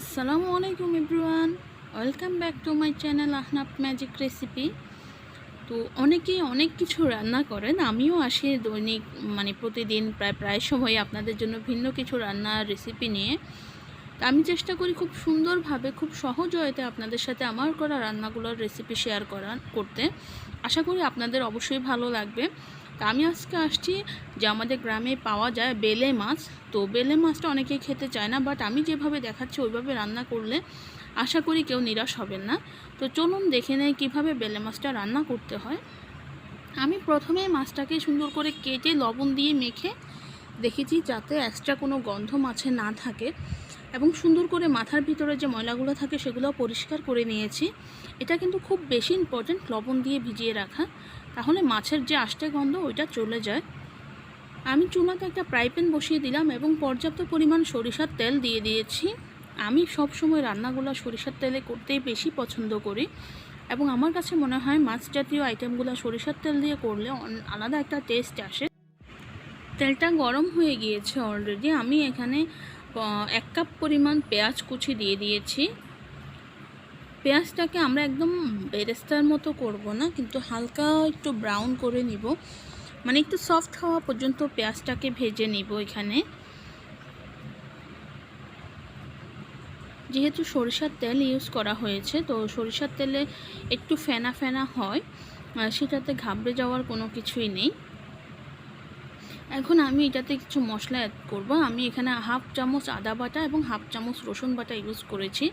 আসসালামু আলাইকুম everyone, welcome back to my channel Ahnaf magic recipe. তো অনেকেই অনেক কিছু রান্না করেন, আমিও আসি দৈনিক প্রতিদিন প্রায় সময় আপনাদের জন্য ভিন্ন কিছু রান্নার রেসিপি নিয়ে। তো আমি চেষ্টা করি খুব সুন্দরভাবে খুব সহজ ওয়েতে আপনাদের সাথে আমার করা রান্নাগুলোর রেসিপি শেয়ার করতে। আশা করি আপনাদের অবশ্যই ভালো লাগবে। তা আমি আজকে আসছি যে আমাদের গ্রামে পাওয়া যায় বেলে মাছ। তো বেলে মাছটা অনেকেই খেতে চায় না, বাট আমি যেভাবে দেখাচ্ছি ওইভাবে রান্না করলে আশা করি কেউ নিরাশ হবেন না। তো চলুন দেখে নেই কীভাবে বেলে মাছটা রান্না করতে হয়। আমি প্রথমে মাছটাকে সুন্দর করে কেটে লবণ দিয়ে মেখে দেখেছি যাতে এক্সট্রা কোনো গন্ধ মাছে না থাকে, এবং সুন্দর করে মাথার ভিতরে যে ময়লাগুলো থাকে সেগুলো পরিষ্কার করে নিয়েছি। এটা কিন্তু খুব বেশি ইম্পর্ট্যান্ট, লবণ দিয়ে ভিজিয়ে রাখা, তাহলে মাছের যে আষ্টে গন্ধ ওইটা চলে যায়। আমি চুলাতে একটা ফ্রাই প্যান বসিয়ে দিলাম এবং পর্যাপ্ত পরিমাণ সরিষার তেল দিয়ে দিয়েছি। আমি সব সময় রান্নাগুলো সরিষার তেলে করতেই বেশি পছন্দ করি, এবং আমার কাছে মনে হয় মাছ জাতীয় আইটেমগুলো সরিষার তেল দিয়ে করলে আলাদা একটা টেস্ট আসে। তেলটা গরম হয়ে গিয়েছে অলরেডি। আমি এখানে 1 কাপ পরিমাণ পেঁয়াজ কুচি দিয়ে দিয়েছি। পেঁয়াজটাকে আমরা একদম বেরেস্তার মতো করব না, কিন্তু হালকা একটু ব্রাউন করে নিব, একটু সফট হওয়া পর্যন্ত পেঁয়াজটাকে ভেজে নিব। এখানে যেহেতু সরিষার তেল ইউজ করা হয়েছে, তো সরিষার তেলে একটু ফেনা ফেনা হয়, সেটাতে ঘাবড়ে যাওয়ার কোনো কিছুই নেই। এখন আমি এটাতে কিছু মশলা অ্যাড করব। আমি এখানে 1/2 চামচ আদা বাটা এবং 1/2 চামচ রসুন বাটা ইউজ করেছি।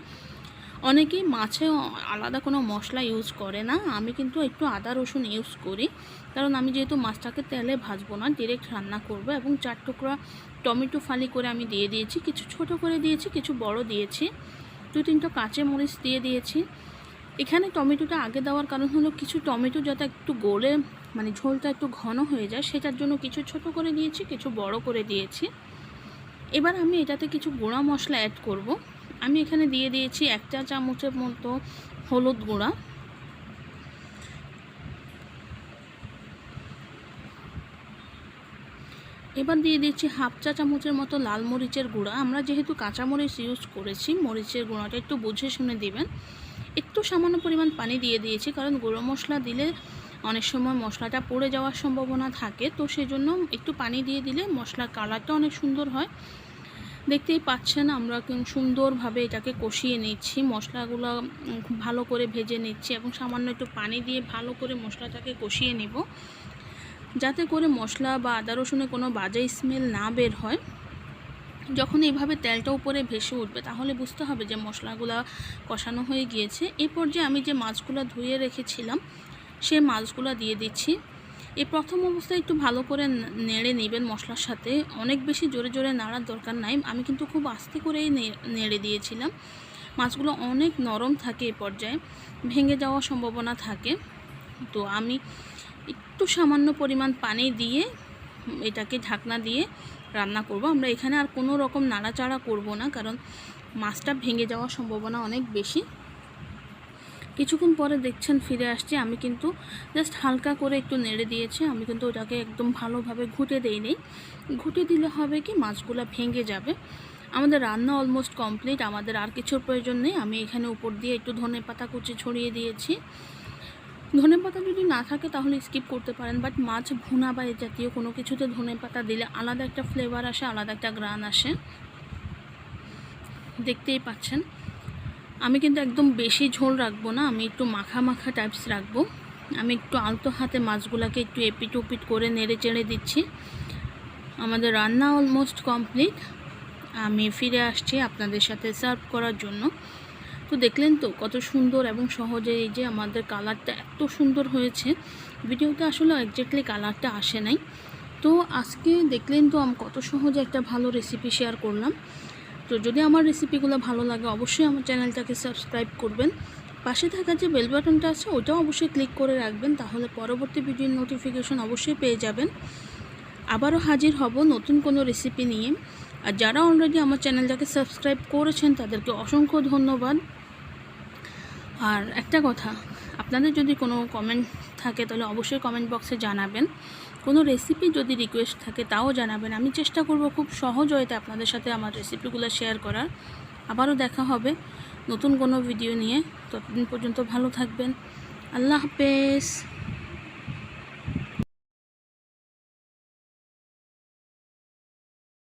অনেকেই মাছে আলাদা কোনো মশলা ইউজ করে না, আমি কিন্তু একটু আদা রসুন ইউজ করি, কারণ আমি যেহেতু মাছটাকে তেলে ভাজবো না, ডিরেক্ট রান্না করব। এবং 4 টুকরা টমেটো ফালি করে আমি দিয়ে দিয়েছি, কিছু ছোট করে দিয়েছি, কিছু বড় দিয়েছি। 2-3টা কাঁচামরিচ দিয়ে দিয়েছি। এখানে টমেটোটা আগে দেওয়ার কারণ হলো কিছু টমেটো যাতে একটু গলে ঝোলটা একটু ঘন হয়ে যায়, সেটার জন্য কিছু ছোট করে দিয়েছি, কিছু বড় করে দিয়েছি। এবার আমি এটাতে কিছু গুঁড়া মশলা অ্যাড করব। আমি এখানে দিয়ে দিয়েছি 1 চা চামচের মতো হলুদ গুঁড়া, এবার দিয়ে দিচ্ছি 1/2 চা চামচের মতো লাল মরিচের গুঁড়া। আমরা যেহেতু কাঁচামরিচ ইউজ করেছি, মরিচের গুঁড়াটা একটু বুঝে শুনে দিবেন। একটু সামান্য পরিমাণ পানি দিয়ে দিয়েছি, কারণ গুঁড়ো মশলা দিলে অনেক সময় মশলাটা পড়ে যাওয়ার সম্ভাবনা থাকে, তো সেই জন্য একটু পানি দিয়ে দিলে মশলার কালারটা অনেক সুন্দর হয়। দেখতেই পাচ্ছেন আমরা সুন্দরভাবে এটাকে কষিয়ে নিচ্ছি, মশলাগুলো খুব ভালো করে ভেজে নিচ্ছি, এবং সামান্য একটু পানি দিয়ে ভালো করে মশলাটাকে কষিয়ে নিব, যাতে করে মশলা বা আদা রসুনে কোনো বাজে স্মেল না বের হয়। যখন এইভাবে তেলটা উপরে ভেসে উঠবে তাহলে বুঝতে হবে যে মশলাগুলো কষানো হয়ে গিয়েছে। এই পর্যায়ে আমি যে মাছগুলো ধুয়ে রেখেছিলাম সেই মাছগুলো দিয়ে দিচ্ছি। এই প্রথম অবস্থায় একটু ভালো করে নেড়ে নেবেন মশলার সাথে, অনেক বেশি জোরে জোরে নাড়ার দরকার নাই। আমি কিন্তু খুব আস্তে করেই নেড়ে দিয়েছিলাম। মাছগুলো অনেক নরম থাকে, এই পর্যায়ে ভেঙে যাওয়ার সম্ভাবনা থাকে। তো আমি একটু সামান্য পরিমাণ পানি দিয়ে এটাকে ঢাকনা দিয়ে রান্না করব। আমরা এখানে আর কোনো রকম নাড়াচাড়া করব না, কারণ মাছটা ভেঙে যাওয়ার সম্ভাবনা অনেক বেশি। কিছুক্ষণ পরে দেখছেন ফিরে আসছি, আমি কিন্তু জাস্ট হালকা করে একটু নেড়ে দিয়েছি। আমি কিন্তু ওটাকে একদম ভালোভাবে ঘুটে দেইনি। ঘুটে দিলে হবে কি মাছগুলো ভেঙে যাবে। আমাদের রান্না অলমোস্ট কমপ্লিট, আমাদের আর কিছুর প্রয়োজন নেই। আমি এখানে উপর দিয়ে একটু ধনেপাতা কুচি ছড়িয়ে দিয়েছি। ধনেপাতা যদি না থাকে তাহলে স্কিপ করতে পারেন, বাট মাছ ভুনা বা এই জাতীয় কোনো কিছুতে ধনেপাতা দিলে আলাদা একটা ফ্লেভার আসে, আলাদা একটা গ্রান আসে। দেখতেই পাচ্ছেন আমি কিন্তু একদম বেশি ঝোল রাখবো না, আমি একটু মাখা মাখা টাইপস রাখবো। আমি একটু আলতো হাতে মাছগুলোকে একটু এপিট ওপিট করে নেড়ে চেড়ে দিচ্ছি। আমাদের রান্না অলমোস্ট কমপ্লিট। আমি ফিরে আসছি আপনাদের সাথে সার্ভ করার জন্য। তো দেখলেন তো কত সুন্দর এবং সহজে এই যে আমাদের কালারটা এত সুন্দর হয়েছে। ভিডিওতে আসলে এক্স্যাক্টলি কালারটা আসে নাই। তো আজকে দেখলেন তো আমি কত সহজে একটা ভালো রেসিপি শেয়ার করলাম। তো যদি আমার রেসিপিগুলো ভালো লাগে অবশ্যই আমার চ্যানেলটাকে সাবস্ক্রাইব করবেন। পাশে থাকা যে বেল বাটনটা আছে ওটাও অবশ্যই ক্লিক করে রাখবেন, তাহলে পরবর্তী ভিডিওর নোটিফিকেশন অবশ্যই পেয়ে যাবেন। আবারও হাজির হব নতুন কোনো রেসিপি নিয়ে। আর যারা অলরেডি আমার চ্যানেলটাকে সাবস্ক্রাইব করেছেন তাদেরকে অসংখ্য ধন্যবাদ। আর একটা কথা, আপনাদের যদি কোনো কমেন্ট থাকে তাহলে অবশ্যই কমেন্ট বক্সে জানাবেন। কোনো রেসিপি যদি রিকোয়েস্ট থাকে তাও জানাবেন। আমি চেষ্টা করব খুব সহজ ওয়েতে আপনাদের সাথে আমার রেসিপিগুলো শেয়ার করার। আবারও দেখা হবে নতুন কোনো ভিডিও নিয়ে। ততদিন পর্যন্ত ভালো থাকবেন। আল্লাহ হাফেজ।